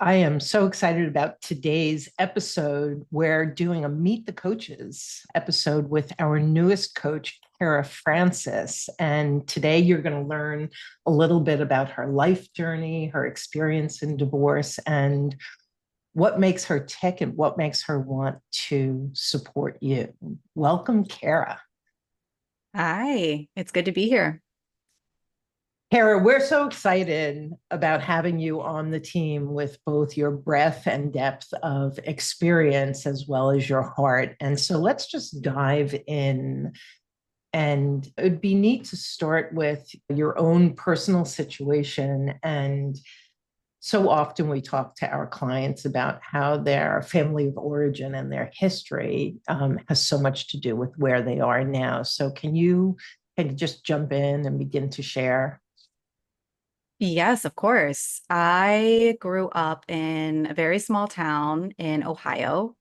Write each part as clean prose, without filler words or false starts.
I am so excited about today's episode. We're doing a Meet the Coaches episode with our newest coach, Kara Francis. And today you're going to learn a little bit about her life journey, her experience in divorce, and what makes her tick and what makes her want to support you. Welcome, Kara. Hi, it's good to be here. Kara, we're so excited about having you on the team with both your breadth and depth of experience as well as your heart. And so let's just dive in. And it'd be neat to start with your own personal situation. And so often we talk to our clients about how their family of origin and their history has so much to do with where they are now. So can you just jump in and begin to share? Yes, of course. I grew up in a very small town in Ohio.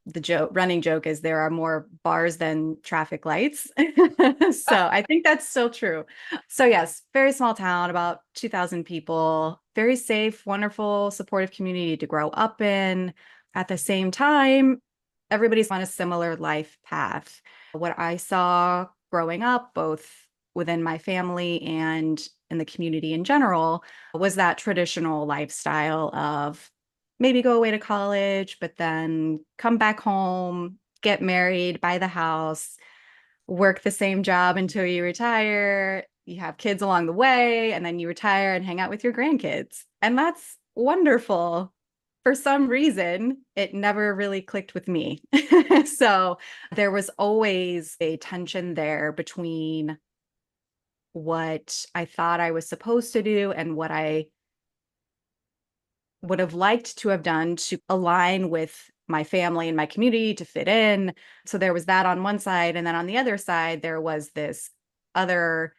The running joke is there are more bars than traffic lights. So I think that's still true. So yes, very small town, about 2,000 people, very safe, wonderful, supportive community to grow up in. At the same time, everybody's on a similar life path. What I saw growing up, both within my family and in the community in general, was that traditional lifestyle of maybe go away to college, but then come back home, get married, buy the house, work the same job until you retire. You have kids along the way, and then you retire and hang out with your grandkids. And that's wonderful. For some reason, it never really clicked with me. So there was always a tension there between what I thought I was supposed to do and what I would have liked to have done to align with my family and my community to fit in. So there was that on one side. And then on the other side, there was this other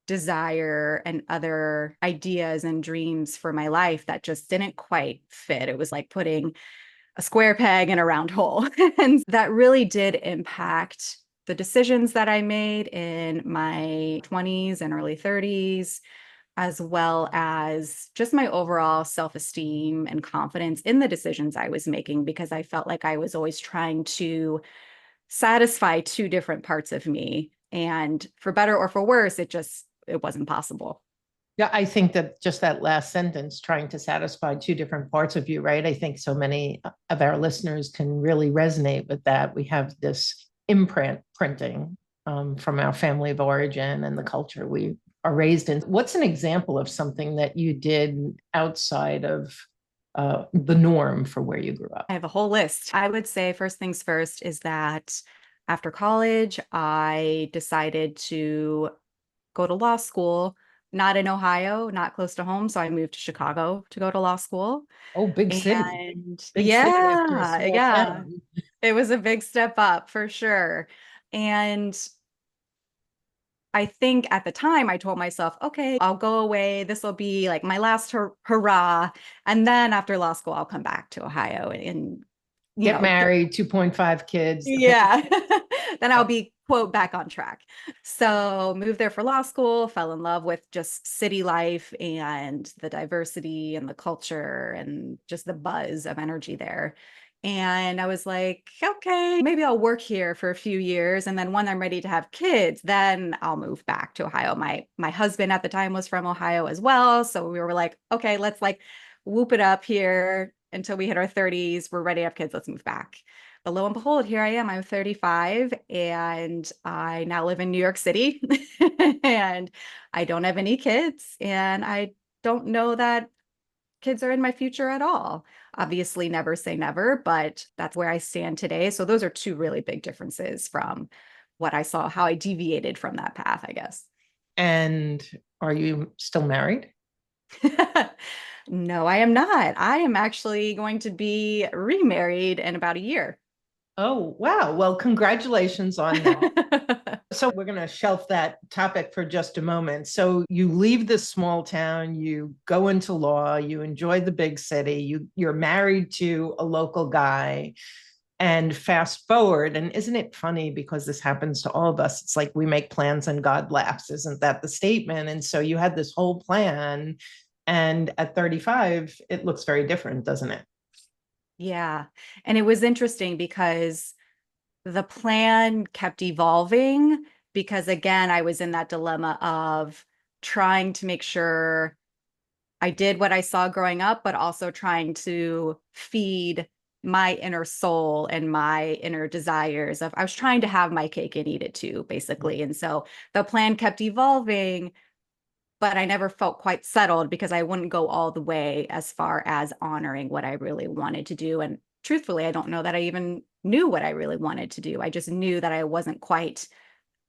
desire and other ideas and dreams for my life that just didn't quite fit. It was like putting a square peg in a round hole. And that really did impact the decisions that I made in my 20s and early 30s, as well as just my overall self-esteem and confidence in the decisions I was making, because I felt like I was always trying to satisfy two different parts of me. And for better or for worse, it wasn't possible. Yeah, I think that just that last sentence, trying to satisfy two different parts of you, right? I think so many of our listeners can really resonate with that. We have this printing from our family of origin and the culture we are raised in. What's an example of something that you did outside of the norm for where you grew up? I have a whole list. I would say first things first is that after college, I decided to go to law school, not in Ohio, not close to home. So I moved to Chicago to go to law school. Oh, And big city after a yeah, small yeah, town. it was a big step up for sure. And I think at the time I told myself, okay, I'll go away. This will be like my last hurrah. And then after law school, I'll come back to Ohio and Get get married, 2.5 kids, the big. yeah. Then I'll be, quote, back on track. So moved there for law school, fell in love with just city life and the diversity and the culture and just the buzz of energy there. And I was like, okay, maybe I'll work here for a few years. And then when I'm ready to have kids, then I'll move back to Ohio. My husband at the time was from Ohio as well. So we were like, okay, let's like whoop it up here until we hit our 30s. We're ready to have kids. Let's move back. But lo and behold, here I am. I'm 35 and I now live in New York City and I don't have any kids and I don't know that kids are in my future at all. Obviously, never say never, but that's where I stand today. So those are two really big differences from what I saw, how I deviated from that path, I guess. And are you still married? No, I am not. I am actually going to be remarried in about a year. Oh, wow. Well, congratulations on that. So we're going to shelf that topic for just a moment. So you leave this small town, you go into law, you enjoy the big city, you're married to a local guy, and fast forward. And isn't it funny because this happens to all of us? It's like we make plans and God laughs. Isn't that the statement? And so you had this whole plan And at 35, it looks very different, doesn't it? Yeah. And it was interesting because the plan kept evolving because, again, I was in that dilemma of trying to make sure I did what I saw growing up, but also trying to feed my inner soul and my inner desires of I was trying to have my cake and eat it too, basically. And so the plan kept evolving, but I never felt quite settled because I wouldn't go all the way as far as honoring what I really wanted to do. And truthfully, I don't know that I even knew what I really wanted to do. I just knew that I wasn't quite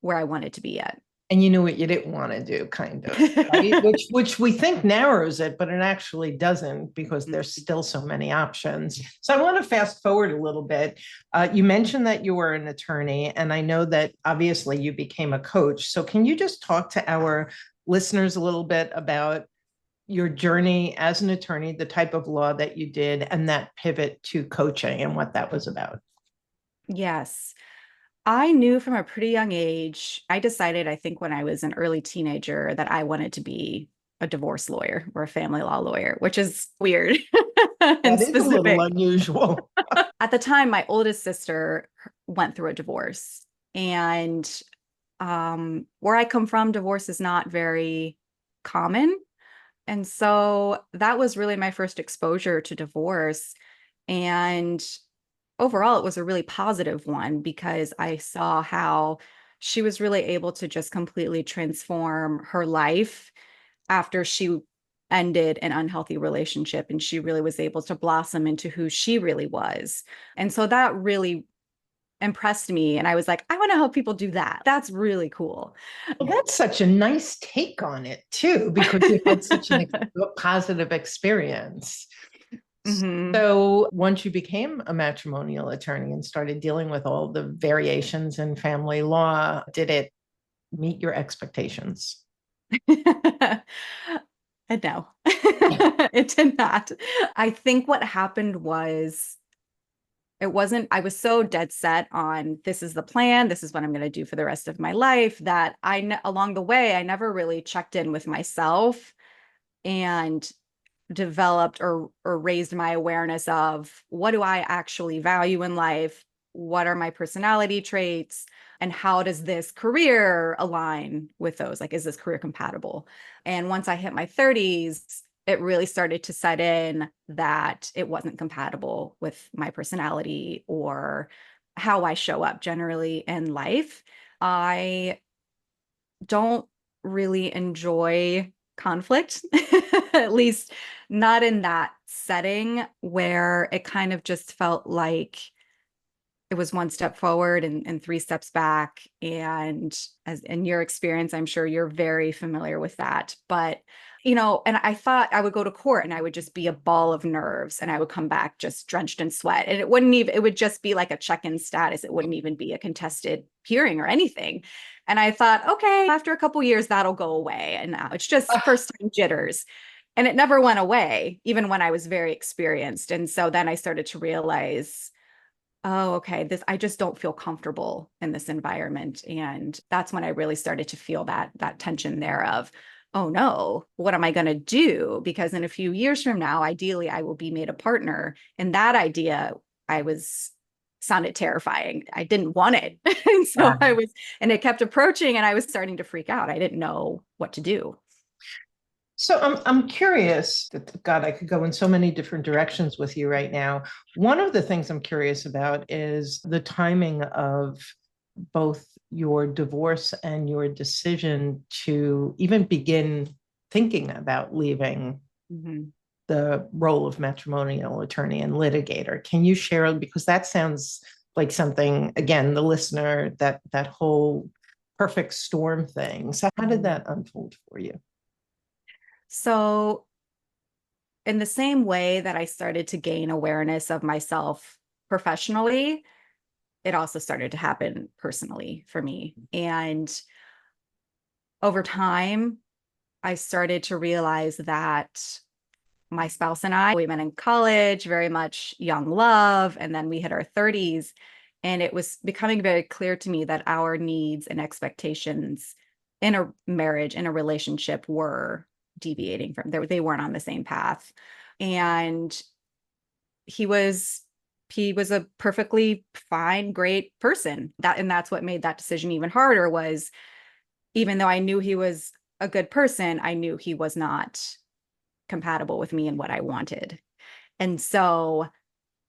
where I wanted to be yet. And you knew what you didn't want to do, kind of, right? Which we think narrows it, but it actually doesn't because there's still so many options. So I want to fast forward a little bit. You mentioned that you were an attorney, and I know that obviously you became a coach. So can you just talk to our listeners a little bit about your journey as an attorney, the type of law that you did, and that pivot to coaching and what that was about? Yes. I knew from a pretty young age, I decided, I think when I was an early teenager, that I wanted to be a divorce lawyer or a family law lawyer, which is weird and That is a little specific. unusual. At the time, my oldest sister went through a divorce. And where I come from, divorce is not very common. And so that was really my first exposure to divorce. And overall, it was a really positive one because I saw how she was really able to just completely transform her life after she ended an unhealthy relationship. And she really was able to blossom into who she really was. And so that really impressed me. And I was like, I want to help people do that. That's really cool. Well, that's such a nice take on it too, because you had such an positive experience. Hmm. So once you became a matrimonial attorney and started dealing with all the variations in family law, did it meet your expectations? And no, it did not. I think what happened was it wasn't, I was so dead set on this is the plan, this is what I'm going to do for the rest of my life that along the way, I never really checked in with myself and developed or raised my awareness of what do I actually value in life? What are my personality traits? And how does this career align with those? Like, is this career compatible? And once I hit my 30s, it really started to set in that it wasn't compatible with my personality or how I show up generally in life. I don't really enjoy conflict, at least not in that setting where it kind of just felt like it was one step forward and three steps back. And as in your experience, I'm sure you're very familiar with that. But, and I thought I would go to court and I would just be a ball of nerves and I would come back just drenched in sweat. And it would just be like a check-in status. It wouldn't even be a contested hearing or anything. And I thought, okay, after a couple years, that'll go away. And now it's just first time jitters. And it never went away, even when I was very experienced. And so then I started to realize, oh, okay, I just don't feel comfortable in this environment. And that's when I really started to feel that tension there of, oh no, what am I going to do? Because in a few years from now, ideally, I will be made a partner. And that idea, I was sounded terrifying. I didn't want it. And so and it kept approaching and I was starting to freak out. I didn't know what to do. So I'm curious. God, I could go in so many different directions with you right now. One of the things I'm curious about is the timing of both your divorce and your decision to even begin thinking about leaving Mhm. the role of matrimonial attorney and litigator. Can you share, because that sounds like something, again, the listener, that whole perfect storm thing. So how did that unfold for you? So in the same way that I started to gain awareness of myself professionally, it also started to happen personally for me. And over time, I started to realize that my spouse and I, we met in college, very much young love, and then we hit our 30s. And it was becoming very clear to me that our needs and expectations in a marriage, in a relationship were deviating from there. They weren't on the same path. And he was a perfectly fine, great person. That's what made that decision even harder was even though I knew he was a good person, I knew he was not compatible with me and what I wanted. And so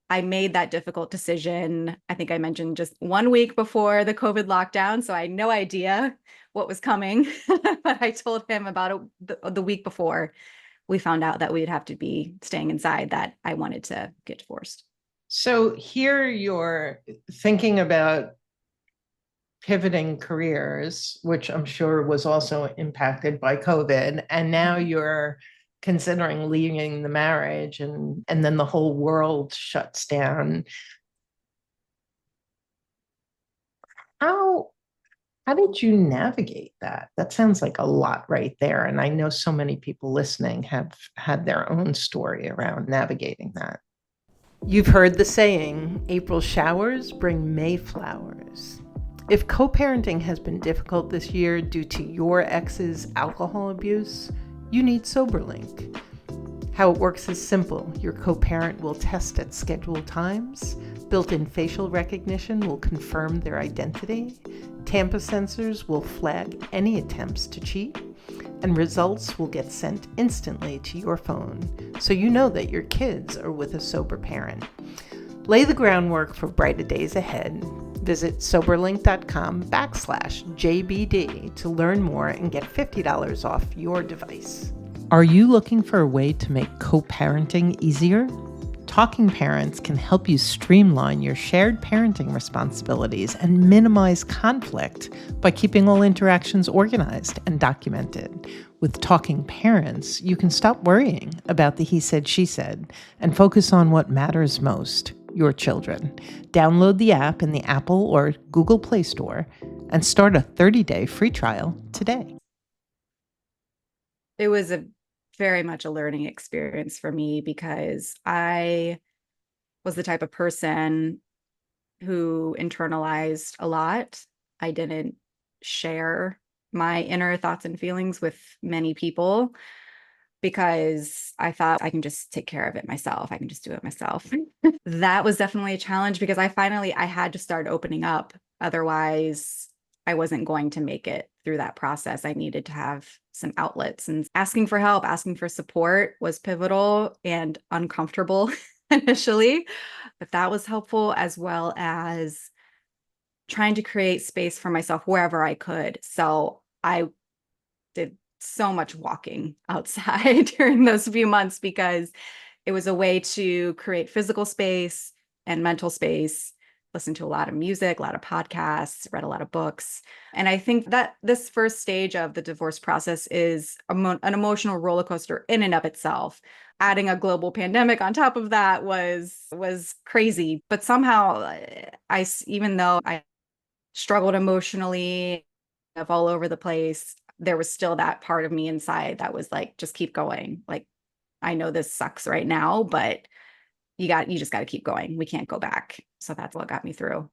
I made that difficult decision. I think I mentioned just 1 week before the COVID lockdown. So I had no idea what was coming. But I told him about it the week before we found out that we'd have to be staying inside, that I wanted to get divorced. So here you're thinking about pivoting careers, which I'm sure was also impacted by COVID. And now you're considering leaving the marriage and then the whole world shuts down. How how did you navigate that? That sounds like a lot right there. And I know so many people listening have had their own story around navigating that. You've heard the saying, April showers bring May flowers. If co parenting has been difficult this year due to your ex's alcohol abuse, you need SoberLink. How it works is simple. Your co parent will test at scheduled times, built in facial recognition will confirm their identity, Tampa sensors will flag any attempts to cheat, and results will get sent instantly to your phone so you know that your kids are with a sober parent. Lay the groundwork for brighter days ahead. Visit soberlink.com/JBD to learn more and get $50 off your device. Are you looking for a way to make co-parenting easier? Talking Parents can help you streamline your shared parenting responsibilities and minimize conflict by keeping all interactions organized and documented. With Talking Parents, you can stop worrying about the he said, she said, and focus on what matters most, your children. Download the app in the Apple or Google Play Store and start a 30-day free trial today. It was very much a learning experience for me because I was the type of person who internalized a lot. I didn't share my inner thoughts and feelings with many people because I thought I can just take care of it myself. I can just do it myself. That was definitely a challenge because I had to start opening up. Otherwise, I wasn't going to make it through that process. I needed to have some outlets, and asking for help, asking for support was pivotal and uncomfortable initially, but that was helpful, as well as trying to create space for myself wherever I could. So I did so much walking outside during those few months because it was a way to create physical space and mental space, listen to a lot of music, a lot of podcasts, read a lot of books. And I think that this first stage of the divorce process is an emotional roller coaster in and of itself. Adding a global pandemic on top of that was crazy. But somehow even though I struggled emotionally, of all over the place, there was still that part of me inside that was like, just keep going. Like, I know this sucks right now, but you just got to keep going. We can't go back. So that's what got me through.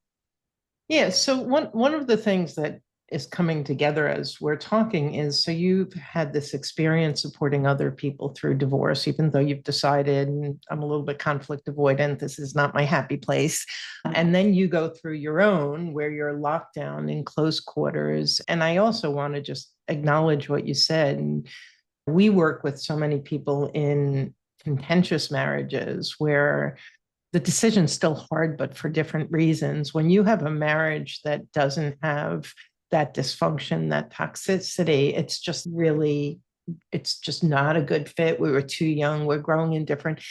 Yeah. So one of the things that is coming together as we're talking is, so you've had this experience supporting other people through divorce, even though you've decided I'm a little bit conflict avoidant. This is not my happy place. And then you go through your own where you're locked down in close quarters. And I also want to just acknowledge what you said. And we work with so many people in contentious marriages where the decision's still hard, but for different reasons. When you have a marriage that doesn't have that dysfunction, that toxicity, it's just not a good fit. We were too young. We're growing in different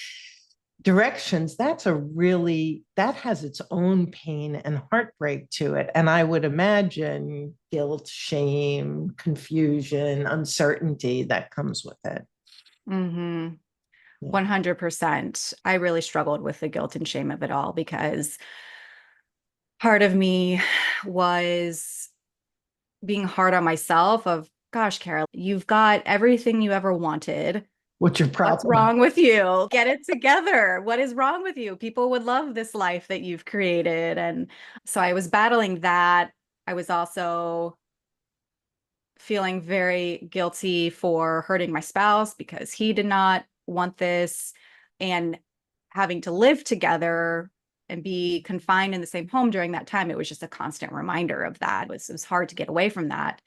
directions. That has its own pain and heartbreak to it. And I would imagine guilt, shame, confusion, uncertainty that comes with it. Mm-hmm. 100%. I really struggled with the guilt and shame of it all because part of me was being hard on myself of, gosh, Carol, you've got everything you ever wanted. What's your What's problem? wrong with you? Get it together. What is wrong with you? People would love this life that you've created. And so I was battling that. I was also feeling very guilty for hurting my spouse because he did not want this, and having to live together and be confined in the same home during that time. It was just a constant reminder of that. It was hard to get away from that.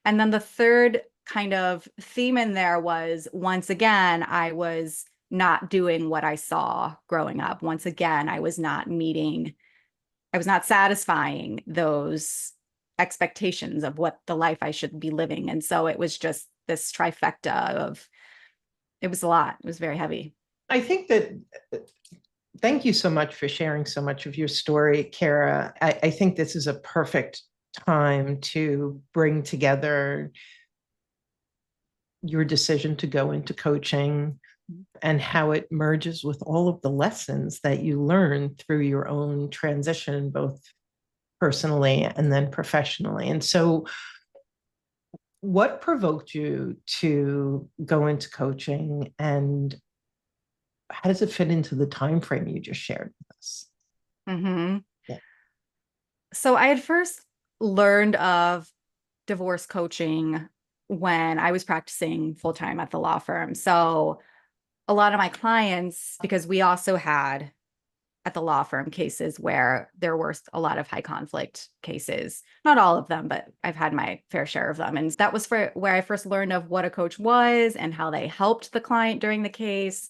And then the third kind of theme in there was, once again, I was not doing what I saw growing up. Once again, I was not satisfying those expectations of what the life I should be living. And so it was just this trifecta of, it was a lot. It was very heavy. I think that, thank you so much for sharing so much of your story, Kara. I think this is a perfect time to bring together your decision to go into coaching and how it merges with all of the lessons that you learned through your own transition, both personally and then professionally. And so, what provoked you to go into coaching, and how does it fit into the time frame you just shared with us? Mm-hmm. Yeah. So I had first learned of divorce coaching when I was practicing full time at the law firm. So a lot of my clients, because we also had at the law firm cases where there were a lot of high conflict cases, not all of them, but I've had my fair share of them. And that was where I first learned of what a coach was and how they helped the client during the case.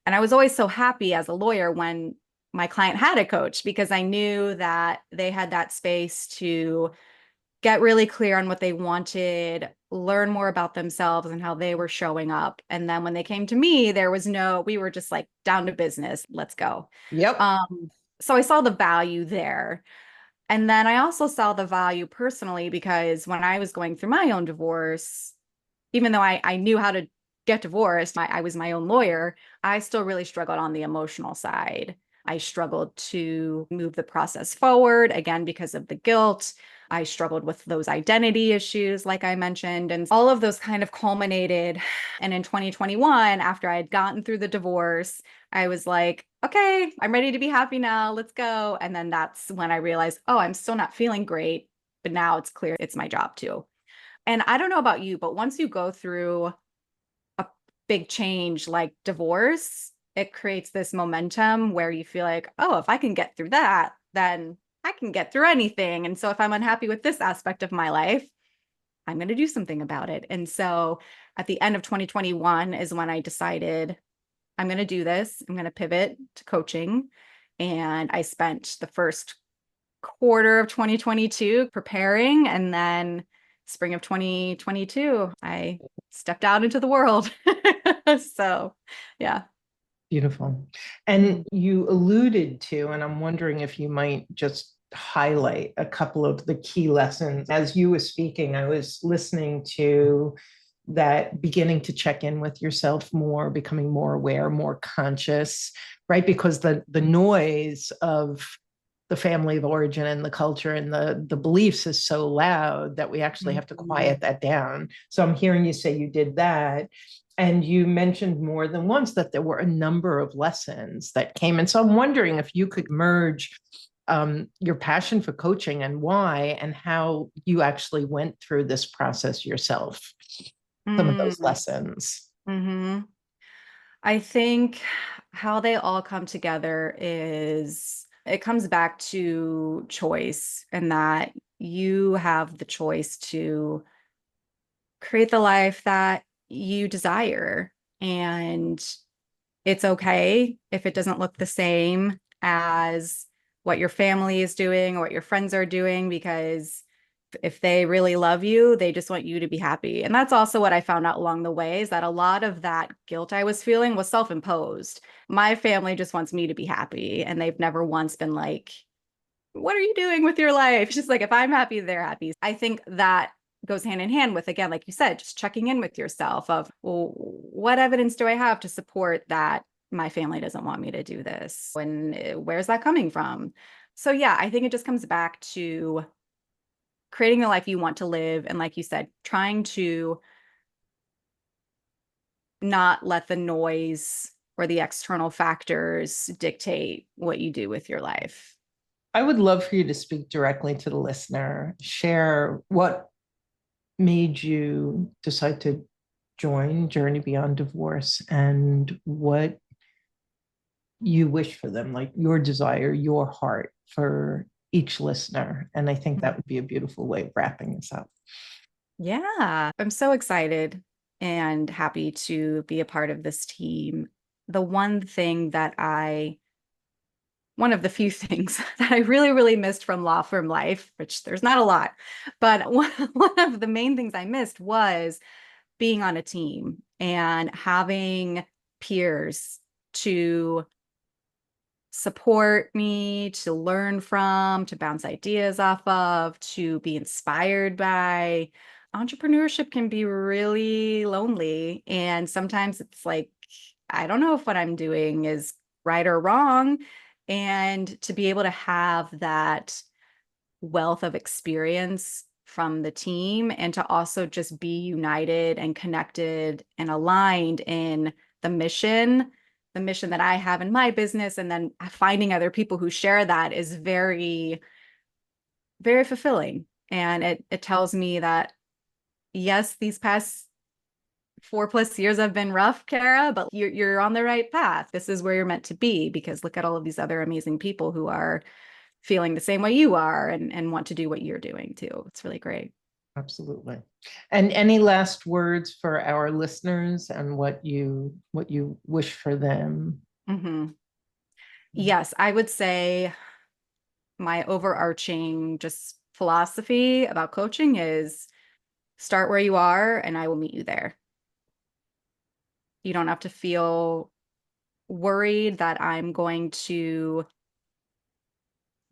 And I was always so happy as a lawyer when my client had a coach, because I knew that they had that space to get really clear on what they wanted, learn more about themselves and how they were showing up. And then when they came to me, we were just like down to business, let's go. Yep. Um, so I saw the value there. And then I also saw the value personally, because when I was going through my own divorce, even though I knew how to get divorced, I was my own lawyer, I still really struggled on the emotional side. I struggled to move the process forward, again, because of the guilt. I struggled with those identity issues, like I mentioned, and all of those kind of culminated. And in 2021, after I had gotten through the divorce, I was like, okay, I'm ready to be happy now. Let's go. And then that's when I realized, oh, I'm still not feeling great, but now it's clear it's my job too. And I don't know about you, but once you go through a big change like divorce, it creates this momentum where you feel like, oh, if I can get through that, then I can get through anything. And so if I'm unhappy with this aspect of my life, I'm going to do something about it. And so at the end of 2021 is when I decided I'm going to do this. I'm going to pivot to coaching. And I spent the first quarter of 2022 preparing, and then spring of 2022 I stepped out into the world. So yeah. Beautiful. And you alluded to, and I'm wondering if you might just highlight a couple of the key lessons. As you were speaking, I was listening to that beginning to check in with yourself more, becoming more aware, more conscious, right? Because the noise of the family of origin and the culture and the beliefs is so loud that we actually have to quiet that down. So I'm hearing you say you did that. And you mentioned more than once that there were a number of lessons that came. And so I'm wondering if you could merge your passion for coaching and why, and how you actually went through this process yourself, some of those Mm-hmm. lessons. I think how they all come together is it comes back to choice, and that you have the choice to create the life that you desire. And it's okay if it doesn't look the same as what your family is doing or what your friends are doing, because if they really love you, they just want you to be happy. And that's also what I found out along the way, is that a lot of that guilt I was feeling was self-imposed. My family just wants me to be happy, and they've never once been like, what are you doing with your life? It's just like, if I'm happy, they're happy. I think that goes hand in hand with, again, like you said, just checking in with yourself of, well, what evidence do I have to support that my family doesn't want me to do this? And where's that coming from? So yeah, I think it just comes back to creating the life you want to live. And like you said, trying to not let the noise or the external factors dictate what you do with your life. I would love for you to speak directly to the listener, share what made you decide to join Journey Beyond Divorce, and what you wish for them, like your desire, your heart for each listener. And I think that would be a beautiful way of wrapping this up. Yeah, I'm so excited and happy to be a part of this team. The one of the few things that I really, really missed from law firm life, which there's not a lot, but one of the main things I missed was being on a team and having peers to support me, to learn from, to bounce ideas off of, to be inspired by. Entrepreneurship can be really lonely. And sometimes it's like, I don't know if what I'm doing is right or wrong. And to be able to have that wealth of experience from the team and to also just be united and connected and aligned in the mission, the mission that I have in my business, and then finding other people who share that is very, very fulfilling. And it tells me that yes, these past 4+ years have been rough, Kara, but you're on the right path. This is where you're meant to be, because look at all of these other amazing people who are feeling the same way you are and want to do what you're doing too. It's really great. Absolutely. And any last words for our listeners and what you wish for them? Mhm. Yes, I would say my overarching just philosophy about coaching is start where you are and I will meet you there. You don't have to feel worried that I'm going to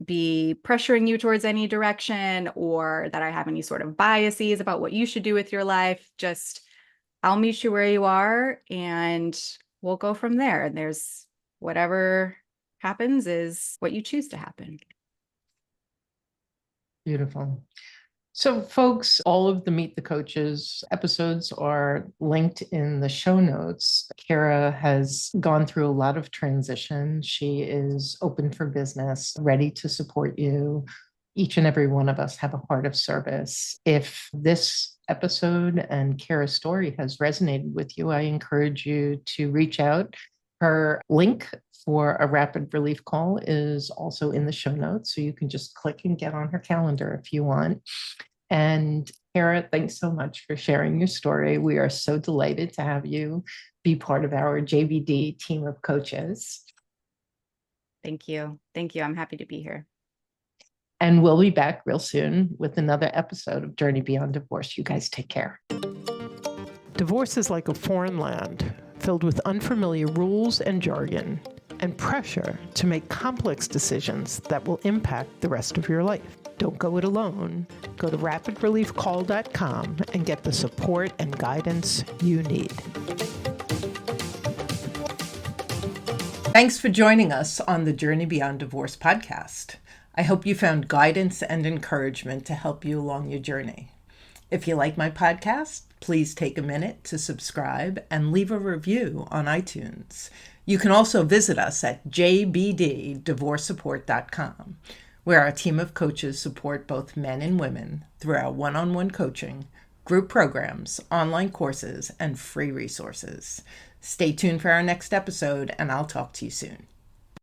be pressuring you towards any direction or that I have any sort of biases about what you should do with your life. Just I'll meet you where you are and we'll go from there. And there's whatever happens is what you choose to happen. Beautiful. So, folks, all of the Meet the Coaches episodes are linked in the show notes. Kara has gone through a lot of transition. She is open for business, ready to support you. Each and every one of us have a heart of service. If this episode and Kara's story has resonated with you, I encourage you to reach out. Her link for a rapid relief call is also in the show notes. So you can just click and get on her calendar if you want. And Kara, thanks so much for sharing your story. We are so delighted to have you be part of our JBD team of coaches. Thank you. Thank you. I'm happy to be here. And we'll be back real soon with another episode of Journey Beyond Divorce. You guys take care. Divorce is like a foreign land filled with unfamiliar rules and jargon and pressure to make complex decisions that will impact the rest of your life. Don't go it alone. Go to rapidreliefcall.com and get the support and guidance you need. Thanks for joining us on the Journey Beyond Divorce podcast. I hope you found guidance and encouragement to help you along your journey. If you like my podcast, please take a minute to subscribe and leave a review on iTunes. You can also visit us at jbddivorcesupport.com, where our team of coaches support both men and women through our one-on-one coaching, group programs, online courses, and free resources. Stay tuned for our next episode, and I'll talk to you soon.